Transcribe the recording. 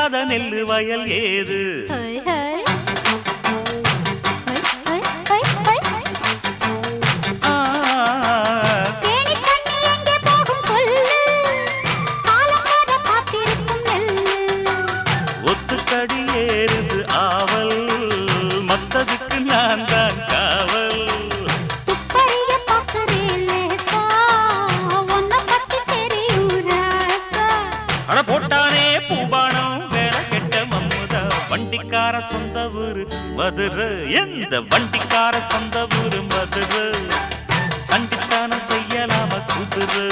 விதைக்காத நெல்லு வயல் ஏது? ஒத்துக்கடி ஏறுது ஆவல், மத்ததுக்கு நான் தான் காவல். அட போட்டானே பூபானம் வேலை கெட்ட மம்முதா. வண்டிக்கார சொந்த ஊரு மதுரை, எந்த வண்டிக்கார சொந்த ஊரு மதுரை. சண்டித்தானம் செய்யலாம குதிரை.